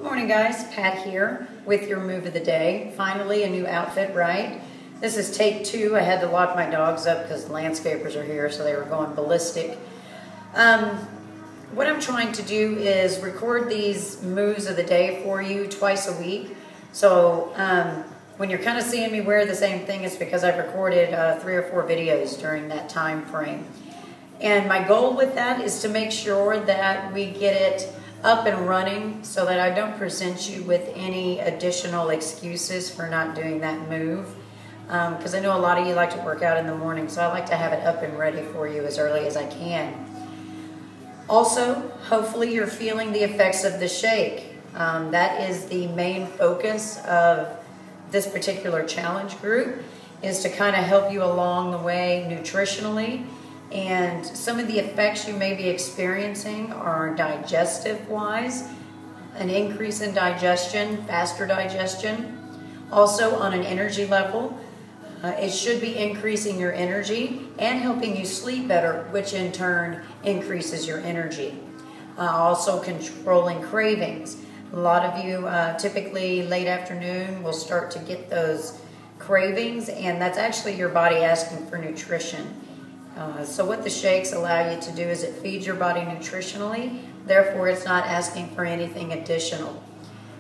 morning guys, Pat here with your move of the day. Finally a new outfit, right? This is take 2. I had to lock my dogs up because landscapers are here, so they were going ballistic. What I'm trying to do is record these moves of the day for you twice a week. So when you're kind of seeing me wear the same thing, it's because I've recorded 3 or 4 videos during that time frame. And my goal with that is to make sure that we get it up and running so that I don't present you with any additional excuses for not doing that move. Because I know a lot of you like to work out in the morning, so I like to have it up and ready for you as early as I can. Also, hopefully you're feeling the effects of the shake. That is the main focus of this particular challenge group, is to kind of help you along the way nutritionally. And some of the effects you may be experiencing are digestive-wise, an increase in digestion, faster digestion. Also on an energy level, it should be increasing your energy and helping you sleep better, which in turn increases your energy. Also controlling cravings. A lot of you typically late afternoon will start to get those cravings, and that's actually your body asking for nutrition. So what the shakes allow you to do is it feeds your body nutritionally, therefore it's not asking for anything additional.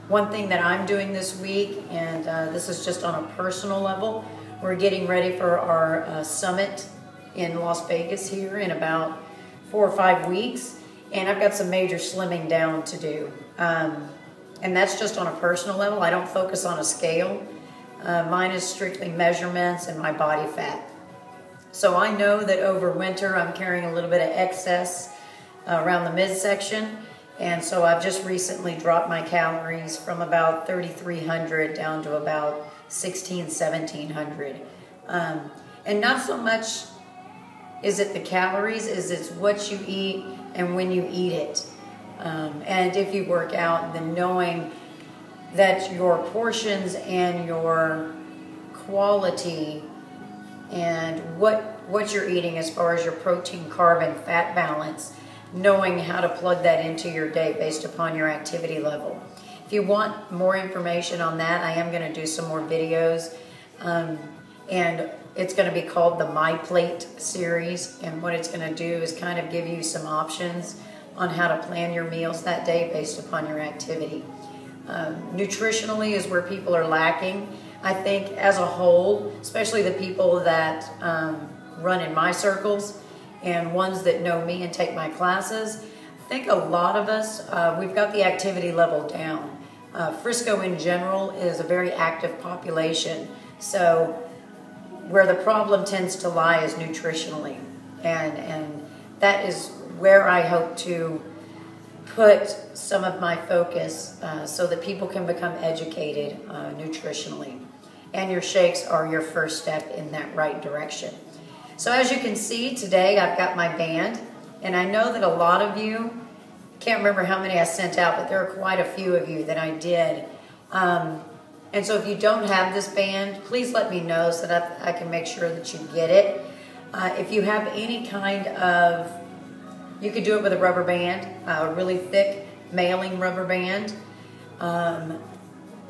One thing that I'm doing this week, and this is just on a personal level, we're getting ready for our summit in Las Vegas here in about 4 or 5 weeks, and I've got some major slimming down to do. And that's just on a personal level. I don't focus on a scale. Mine is strictly measurements and my body fat. So I know that over winter I'm carrying a little bit of excess around the midsection, and so I've just recently dropped my calories from about 3,300 down to about 1,1700. And not so much is it the calories, is it's what you eat and when you eat it. And if you work out, then knowing that your portions and your quality and what you're eating as far as your protein, carb, and fat balance, knowing how to plug that into your day based upon your activity level. If you want more information on that, I am going to do some more videos, and it's going to be called the My Plate series, and what it's going to do is kind of give you some options on how to plan your meals that day based upon your activity. Nutritionally is where people are lacking. I think as a whole, especially the people that run in my circles and ones that know me and take my classes, I think a lot of us, we've got the activity level down. Frisco in general is a very active population, so where the problem tends to lie is nutritionally, and that is where I hope to put some of my focus so that people can become educated nutritionally. And your shakes are your first step in that right direction. So as you can see, today I've got my band, and I know that a lot of you, can't remember how many I sent out, but there are quite a few of you that I did. And so if you don't have this band, please let me know so that I can make sure that you get it. If you have any kind of, you could do it with a rubber band, a really thick mailing rubber band.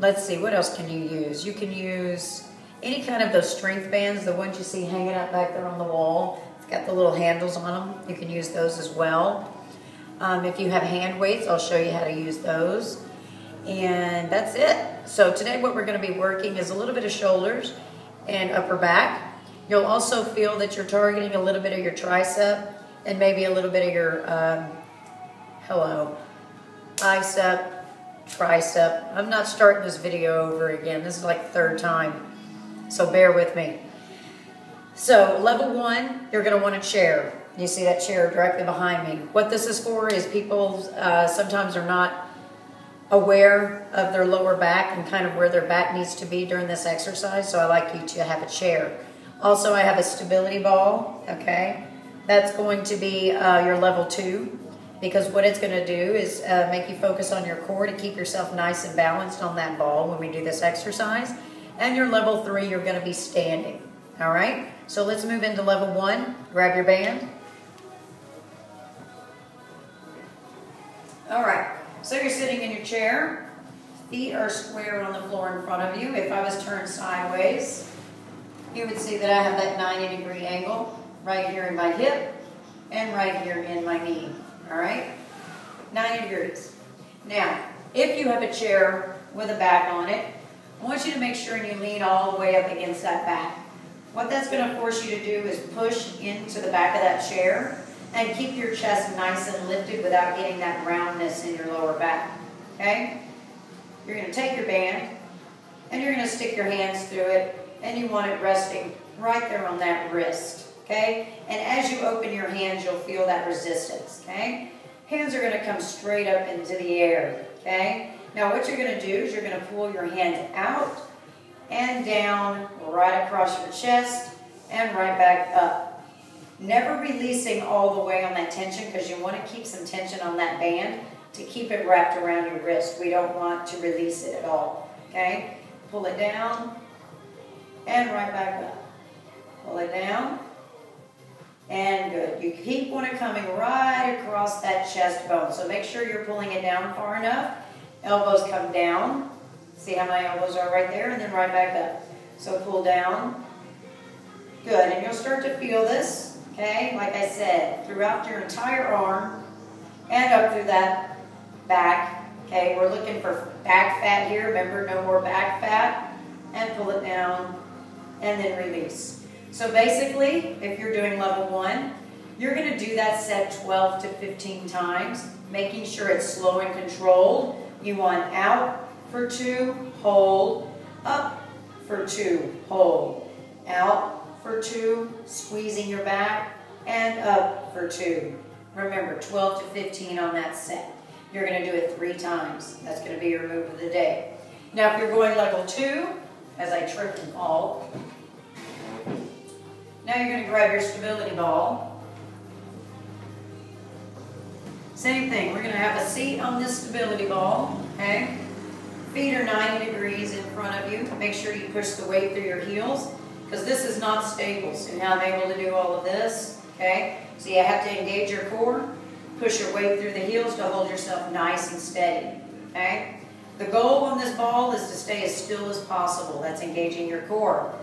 Let's see, what else can you use? You can use any kind of those strength bands, the ones you see hanging out back there on the wall. It's got the little handles on them. You can use those as well. If you have hand weights, I'll show you how to use those. And that's it. So today what we're going to be working is a little bit of shoulders and upper back. You'll also feel that you're targeting a little bit of your tricep and maybe a little bit of your, bicep, tricep. I'm not starting this video over again. This is like the 3rd time, so bear with me. So level 1, you're going to want a chair. You see that chair directly behind me. What this is for is people sometimes are not aware of their lower back and kind of where their back needs to be during this exercise, so I like you to have a chair. Also, I have a stability ball, okay? That's going to be your level 2, because what it's going to do is make you focus on your core to keep yourself nice and balanced on that ball when we do this exercise. And your level 3, you're going to be standing, all right? So let's move into level 1. Grab your band. All right, so you're sitting in your chair. Feet are square on the floor in front of you. If I was turned sideways, you would see that I have that 90-degree angle right here in my hip and right here in my knee. All right? 90 degrees. Now, if you have a chair with a back on it, I want you to make sure you lean all the way up against that back. What that's going to force you to do is push into the back of that chair and keep your chest nice and lifted without getting that roundness in your lower back. Okay? You're going to take your band and you're going to stick your hands through it, and you want it resting right there on that wrist. Okay? And as you open your hands, you'll feel that resistance. Okay? Hands are going to come straight up into the air. Okay? Now what you're going to do is you're going to pull your hands out and down, right across your chest, and right back up. Never releasing all the way on that tension, because you want to keep some tension on that band to keep it wrapped around your wrist. We don't want to release it at all. Okay? Pull it down and right back up. Pull it down and good. You keep one coming right across that chest bone. So make sure you're pulling it down far enough. Elbows come down. See how my elbows are right there, and then right back up. So pull down. Good, and you'll start to feel this, okay, like I said, throughout your entire arm and up through that back. Okay, we're looking for back fat here. Remember, no more back fat. And pull it down and then release. So basically, if you're doing level 1, you're going to do that set 12 to 15 times, making sure it's slow and controlled. You want out for 2, hold, up for 2, hold, out for 2, squeezing your back, and up for 2. Remember, 12 to 15 on that set. You're going to do it 3 times. That's going to be your move of the day. Now, if you're going level 2, as I trip and fall, now you're going to grab your stability ball. Same thing. We're going to have a seat on this stability ball, okay? Feet are 90 degrees in front of you. Make sure you push the weight through your heels, because this is not stable. So now I'm able to do all of this, okay? So you have to engage your core, push your weight through the heels to hold yourself nice and steady, okay? The goal on this ball is to stay as still as possible. That's engaging your core.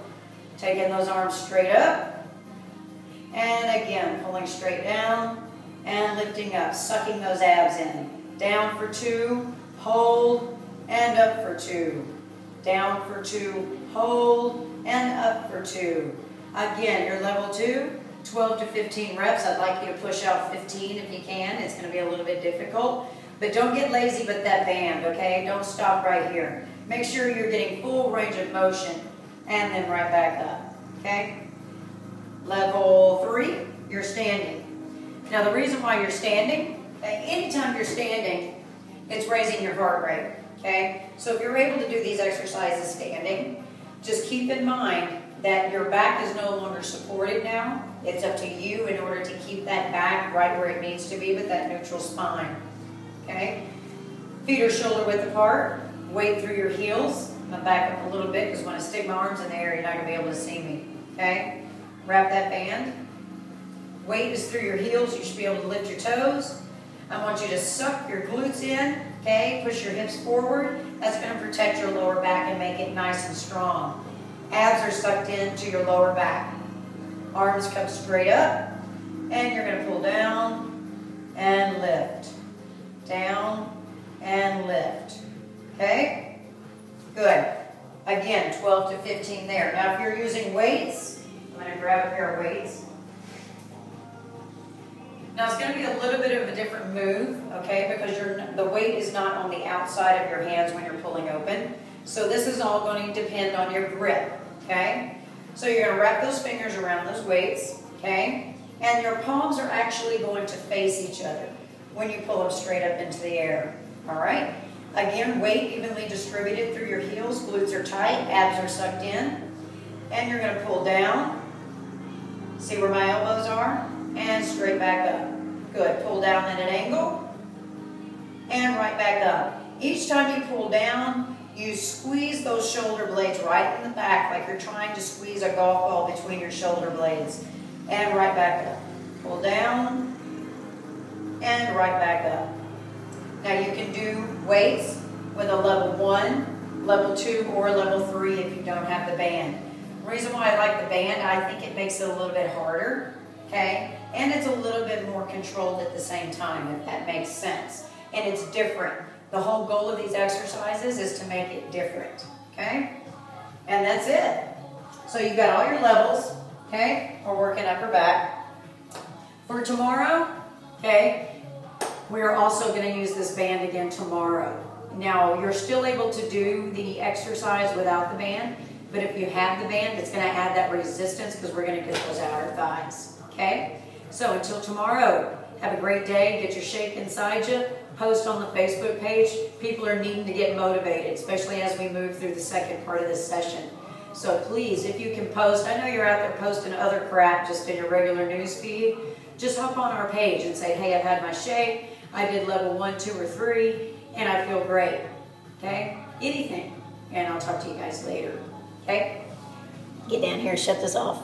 Taking those arms straight up, and again, pulling straight down, and lifting up, sucking those abs in. Down for 2, hold, and up for 2. Down for 2, hold, and up for 2. Again, your level 2, 12 to 15 reps. I'd like you to push out 15 if you can. It's going to be a little bit difficult. But don't get lazy with that band, okay? Don't stop right here. Make sure you're getting full range of motion, and then right back up, okay? Level 3, you're standing. Now the reason why you're standing, anytime you're standing, it's raising your heart rate. Okay, so if you're able to do these exercises standing, just keep in mind that your back is no longer supported now. It's up to you in order to keep that back right where it needs to be with that neutral spine. Okay, feet are shoulder width apart, weight through your heels. I'm going to back up a little bit because when I stick my arms in the air, you're not going to be able to see me. Okay, wrap that band. Weight is through your heels. You should be able to lift your toes. I want you to suck your glutes in, okay? Push your hips forward. That's going to protect your lower back and make it nice and strong. Abs are sucked into your lower back. Arms come straight up, and you're going to pull down and lift. Down and lift. Okay? Good. Again, 12 to 15 there. Now, if you're using weights, I'm going to grab a pair of weights. Now it's going to be a little bit of a different move, okay, because the weight is not on the outside of your hands when you're pulling open. So this is all going to depend on your grip, okay? So you're going to wrap those fingers around those weights, okay? And your palms are actually going to face each other when you pull them straight up into the air, all right? Again, weight evenly distributed through your heels, glutes are tight, abs are sucked in, and you're going to pull down. See where my elbows are? And straight back up. Good. Pull down at an angle. And right back up. Each time you pull down, you squeeze those shoulder blades right in the back like you're trying to squeeze a golf ball between your shoulder blades. And right back up. Pull down. And right back up. Now you can do weights with a level 1, level 2, or level 3 if you don't have the band. The reason why I like the band, I think it makes it a little bit harder, okay? And it's a little bit more controlled at the same time, if that makes sense. And it's different. The whole goal of these exercises is to make it different, okay? And that's it. So you've got all your levels, okay? We're working upper back. For tomorrow, okay, we're also going to use this band again tomorrow. Now, you're still able to do the exercise without the band, but if you have the band, it's going to add that resistance because we're going to get those outer thighs, okay? So until tomorrow, have a great day. Get your shake inside you. Post on the Facebook page. People are needing to get motivated, especially as we move through the second part of this session. So please, if you can post, I know you're out there posting other crap just in your regular news feed, just hop on our page and say, hey, I've had my shake, I did level 1, 2, or 3, and I feel great, okay? Anything, and I'll talk to you guys later, okay? Get down here and shut this off.